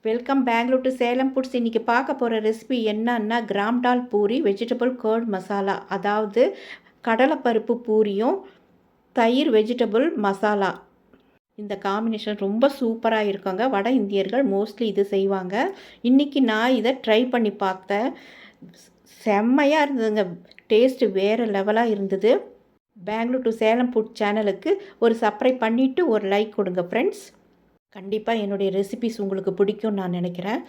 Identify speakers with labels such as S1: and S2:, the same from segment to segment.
S1: Welcome Bangalore to Salem foods. இன்றைக்கி பார்க்க போகிற ரெசிபி என்னன்னா gram dal puri vegetable curd masala. அதாவது கடலைப்பருப்பு பூரியும் தயிர் வெஜிடபிள் மசாலா. இந்த காம்பினேஷன் ரொம்ப சூப்பராக இருக்குங்க. வட இந்தியர்கள் மோஸ்ட்லி இது செய்வாங்க. இன்றைக்கி நான் இதை ட்ரை பண்ணி பார்த்தேன். செம்மையாக இருந்ததுங்க. டேஸ்ட்டு வேறு லெவலாக இருந்தது. பெங்களூர் டு சேலம் ஃபுட் சேனலுக்கு ஒரு சப்ஸ்கிரைப் பண்ணிவிட்டு ஒரு லைக் கொடுங்க ஃப்ரெண்ட்ஸ். கண்டிப்பாக என்னுடைய ரெசிபிஸ் உங்களுக்கு பிடிக்கும்னு நான் நினைக்கிறேன்.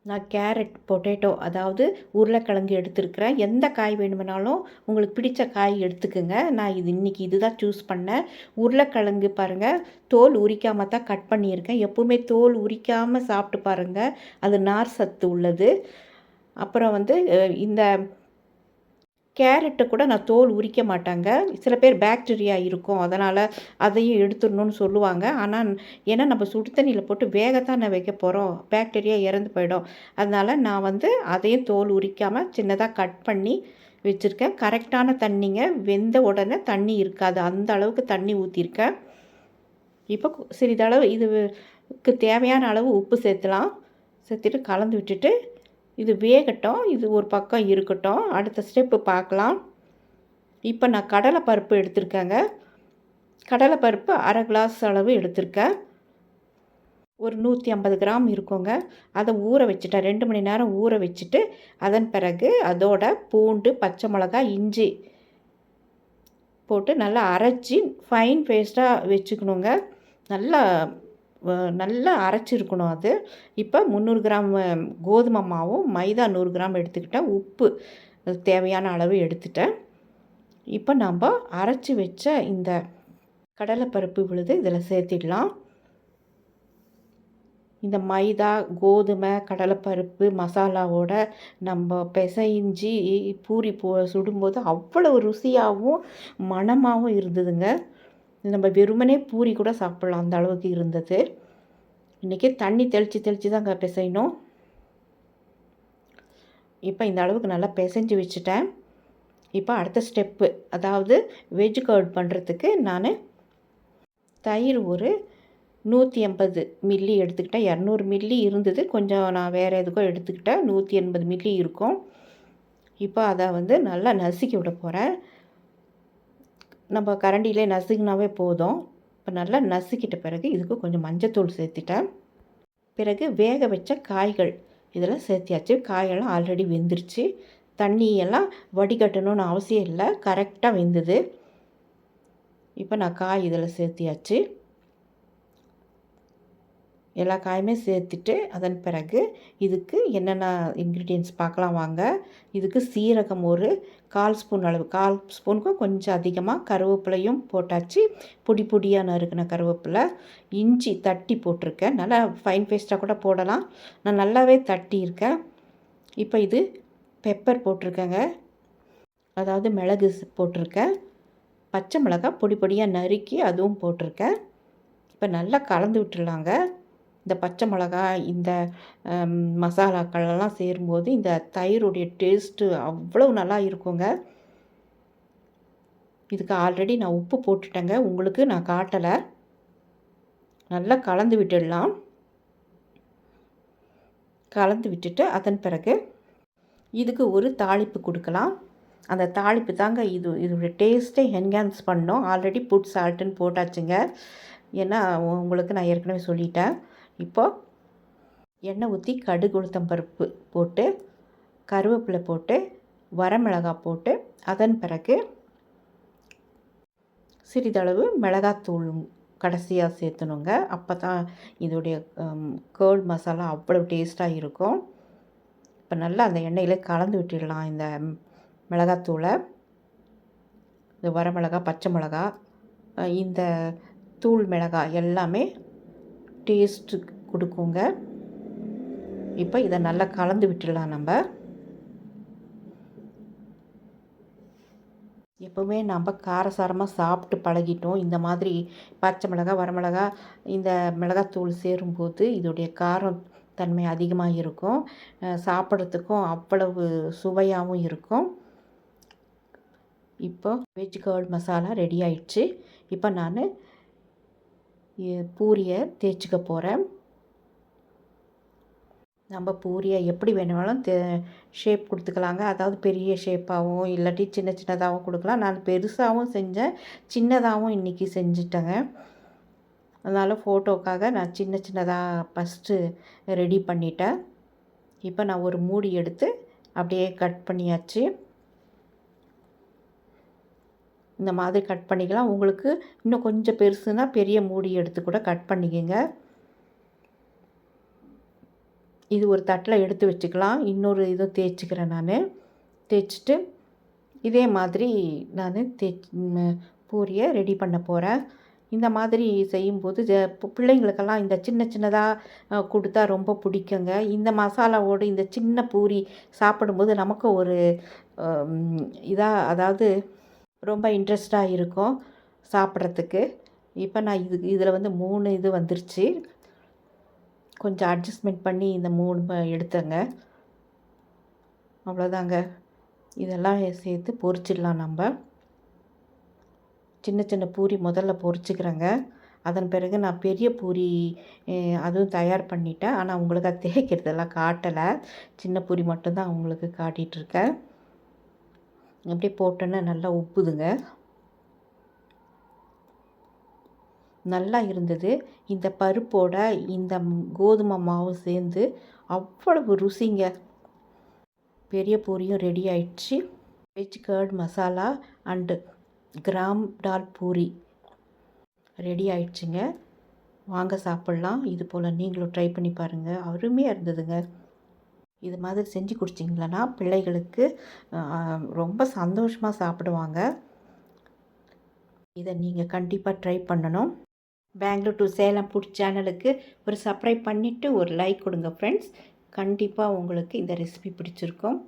S1: நான் கேரட் பொட்டேட்டோ அதாவது உருளைக்கிழங்கு எடுத்துருக்கிறேன். எந்த காய் வேணுமெனாலும் உங்களுக்கு பிடிச்ச காய் எடுத்துக்கோங்க. நான் இன்றைக்கி இதுதான் சூஸ் பண்ணேன். உருளைக்கிழங்கு பாருங்கள், தோல் உரிக்காமல் தான் கட் பண்ணியிருக்கேன். எப்போவுமே தோல் உரிக்காமல் சாப்பிட்டு பாருங்கள், அது நார் சத்து உள்ளது. அப்புறம் இந்த கேரட்டை கூட நான் தோல் உரிக்க மாட்டாங்க. சில பேர் பாக்டீரியா இருக்கும், அதனால் அதையும் எடுத்துடணும்னு சொல்லுவாங்க. ஆனால் ஏன்னா நம்ம சுடு தண்ணியில் போட்டு வேகத்தான் நான் வைக்க போகிறோம், பாக்டீரியா இறந்து போயிடும். அதனால் நான் அதையும் தோல் உரிக்காமல் சின்னதாக கட் பண்ணி வச்சுருக்கேன். கரெக்டான தண்ணிங்க, வெந்த உடனே தண்ணி இருக்காது, அந்த அளவுக்கு தண்ணி ஊற்றிருக்கேன். இப்போ சிறிதளவு இதுக்கு தேவையான அளவு உப்பு சேர்த்துலாம். சேர்த்துட்டு கலந்து விட்டுட்டு இது வேகட்டும். இது ஒரு பக்கம் இருக்கட்டும், அடுத்த ஸ்டெப்பு பார்க்கலாம். இப்போ நான் கடலைப்பருப்பு எடுத்திருக்கேங்க. கடலைப்பருப்பு அரை கிளாஸ் அளவு எடுத்திருக்கேன். ஒரு 150 கிராம் இருக்குங்க. அதை ஊற வச்சுட்டேன். 2 மணி நேரம் ஊற வச்சுட்டு அதன் பிறகு அதோட பூண்டு, பச்சை மிளகாய், இஞ்சி போட்டு நல்லா அரைச்சி ஃபைன் பேஸ்ட்டாக வச்சுக்கணுங்க. நல்லா அரைச்சிருக்கணும் அது. இப்போ 300 கிராம் கோதுமை மாவும் மைதா 100 கிராம் எடுத்துக்கிட்டேன். உப்பு தேவையான அளவு எடுத்துட்டேன். இப்போ நம்ம அரைச்சி வச்ச இந்த கடலைப்பருப்பு விழுது இதில் சேர்த்திடலாம். இந்த மைதா, கோதுமை, கடலைப்பருப்பு மசாலாவோட நம்ம பிசைஞ்சி பூரி சுடும்போது அவ்வளோ ருசியாகவும் மணமாகவும் இருந்ததுங்க. நம்ம வெறுமனே பூரி கூட சாப்பிட்லாம், அந்த அளவுக்கு இருந்தது. இன்றைக்கி தண்ணி தெளித்து தாங்க பிசையணும். இப்போ இந்த அளவுக்கு நல்லா பிசைஞ்சு வச்சுட்டேன். இப்போ அடுத்த ஸ்டெப்பு, அதாவது வெஜ் கர்ட் பண்ணுறதுக்கு நான் தயிர் ஒரு 180 மில்லி எடுத்துக்கிட்டேன். 200 மில்லி இருந்தது, கொஞ்சம் நான் வேறு எதுக்கோ எடுத்துக்கிட்டேன். 180 மில்லி இருக்கும். இப்போ அதை நல்லா நசுக்கி விட போகிறேன். நம்ம கரண்டியிலே நசுக்கினாவே போதும். இப்போ நல்லா நசுக்கிட்ட பிறகு இதுக்கு கொஞ்சம் மஞ்சத்தூள் சேர்த்துட்டேன். பிறகு வேக வச்ச காய்கள் இதில் சேர்த்தியாச்சு. காயெல்லாம் ஆல்ரெடி வெந்துருச்சு. தண்ணியெல்லாம் வடிகட்டணும்னு அவசியம் இல்லை, கரெக்டாக வெந்தது. இப்போ நான் காய் இதில் சேர்த்தியாச்சு. எல்லா காயுமே சேர்த்துட்டு அதன் பிறகு இதுக்கு என்னென்ன இன்க்ரீடியன்ட்ஸ் பார்க்கலாம் வாங்க. இதுக்கு சீரகம் ஒரு 1/4 ஸ்பூன் அளவு, 1/4 ஸ்பூனுக்கும் கொஞ்சம் அதிகமாக கருவேப்பிலையும் போட்டாச்சு. பொடியாக நறுக்கின கருவேப்பிலை. இஞ்சி தட்டி போட்டிருக்கேன். நல்லா ஃபைன் பேஸ்ட்டாக கூட போடலாம், நான் நல்லாவே தட்டியிருக்கேன். இப்போ இது பெப்பர் போட்டிருக்கேங்க, அதாவது மிளகு போட்டிருக்கேன். பச்சை மிளகாய் பொடியாக நறுக்கி அதுவும் போட்டிருக்கேன். இப்போ நல்லா கலந்து விட்டுடலாங்க. இந்த பச்சை மிளகாய், இந்த மசாலாக்களெல்லாம் சேரும்போது இந்த தயிருடைய டேஸ்ட்டு அவ்வளோ நல்லா இருக்குங்க. இதுக்கு ஆல்ரெடி நான் உப்பு போட்டுட்டேங்க, உங்களுக்கு நான் காட்டலை. நல்லா கலந்து விட்டுடலாம். கலந்து விட்டுட்டு அதன் பிறகு இதுக்கு ஒரு தாளிப்பு கொடுக்கலாம். அந்த தாளிப்பு தாங்க இதோடைய டேஸ்ட்டை என்ஹான்ஸ் பண்ணோம். ஆல்ரெடி புட் சால்ட்டுன்னு போட்டாச்சுங்க, ஏன்னா உங்களுக்கு நான் ஏற்கனவே சொல்லிட்டேன். இப்போது எண்ணெய் ஊற்றி கடுகு, உளுத்தம் பருப்பு போட்டு, கருவேப்பிலை போட்டு, வரமிளகாய் போட்டு, அதன் பிறகு சிறிதளவு மிளகாத்தூள் கடைசியாக சேர்த்தணுங்க. அப்போ தான் இதோடைய கர்ட் மசாலா அவ்வளோ டேஸ்ட்டாக இருக்கும். இப்போ நல்லா அந்த எண்ணெயில் கலந்து விட்டுடலாம் இந்த மிளகாத்தூளை. இந்த வரமிளகாய், பச்சை மிளகாய், இந்த தூள் மிளகாய் எல்லாமே டேஸ்ட்டு கொடுக்குங்க. இப்போ இதை நல்லா கலந்து விட்டுடலாம். நம்ம எப்போவுமே நம்ம காரசாரமாக சாப்பிட்டு பழகிட்டோம். இந்த மாதிரி பச்சை மிளகாய், வரமிளகாய், இந்த மிளகாத்தூள் சேரும்போது இதோடைய காரம் தன்மை அதிகமாக இருக்கும். சாப்பிட்றதுக்கும் அவ்வளவு சுவையாகவும் இருக்கும். இப்போ வெஜ் கர்ட் மசாலா ரெடி ஆயிடுச்சு. இப்போ நான் பூரியை தேய்ச்சிக்க போகிறேன். நம்ம பூரியை எப்படி வேணுமாலும் ஷேப் கொடுத்துக்கலாங்க. அதாவது பெரிய ஷேப்பாகவும் இல்லாட்டி சின்ன சின்னதாகவும் கொடுக்கலாம். நான் பெருசாகவும் செஞ்சேன், சின்னதாகவும் இன்றைக்கி செஞ்சுட்டேங்க. அதனால் ஃபோட்டோக்காக நான் சின்ன சின்னதாக ஃபஸ்ட்டு ரெடி பண்ணிட்டேன். இப்போ நான் ஒரு மூடி எடுத்து அப்படியே கட் பண்ணியாச்சு. இந்த மாதிரி கட் பண்ணிக்கலாம். உங்களுக்கு இன்னும் கொஞ்சம் பெருசுனா பெரிய மூடி எடுத்து கூட கட் பண்ணிக்கங்க. இது ஒரு தட்டில் எடுத்து வச்சுக்கலாம். இன்னொரு இதுவும் தேய்ச்சிக்கிறேன் நான். தேய்ச்சிட்டு இதே மாதிரி நான் பூரியை ரெடி பண்ண போகிறேன். இந்த மாதிரி செய்யும்போது பிள்ளைங்களுக்கெல்லாம் இந்த சின்ன சின்னதாக கொடுத்தா ரொம்ப பிடிக்குங்க. இந்த மசாலாவோடு இந்த சின்ன பூரி சாப்பிடும்போது நமக்கு ஒரு அதாவது ரொம்ப இன்ட்ரெஸ்டாக இருக்கும் சாப்பிட்றதுக்கு. இப்போ நான் இதில் வந்து 3 இது வந்துருச்சு. கொஞ்சம் அட்ஜஸ்ட்மெண்ட் பண்ணி இந்த 3 எடுத்தேங்க. அவ்வளோதாங்க. இதெல்லாம் சேர்த்து பொரிச்சிடலாம் நம்ம. சின்ன சின்ன பூரி முதல்ல பொரிச்சிக்கிறேங்க. அதன் பிறகு நான் பெரிய பூரி அதுவும் தயார் பண்ணிட்டேன். ஆனால் உங்களுக்கு அது தேய்க்கிறதெல்லாம் காட்டலை. சின்ன பூரி மட்டும்தான் உங்களுக்கு காட்டிகிட்ருக்கேன். அப்படியே போட்டோன்னே நல்லா உப்புதுங்க. நல்லா இருந்தது. இந்த பருப்போட இந்த கோதுமை மாவு சேர்ந்து அவ்வளவு ருசிங்க. பெரிய பூரியும் ரெடி ஆயிடுச்சு. Veg curd masala and gram dal puri ready ஆயிடுச்சுங்க. வாங்க சாப்பிட்லாம். இது போல் நீங்களும் ட்ரை பண்ணி பாருங்கள். அருமையாக இருந்ததுங்க. இது மாதிரி செஞ்சு குடிச்சிங்களன்னா பிள்ளைகளுக்கு ரொம்ப சந்தோஷமாக சாப்பிடுவாங்க. இதை நீங்கள் கண்டிப்பாக ட்ரை பண்ணணும். பெங்களூர் டு சேலம் ஃபுட் சேனலுக்கு ஒரு சப்ஸ்கிரைப் பண்ணிவிட்டு ஒரு லைக் கொடுங்க ஃப்ரெண்ட்ஸ். கண்டிப்பாக உங்களுக்கு இந்த ரெசிபி பிடிச்சிருக்கும்.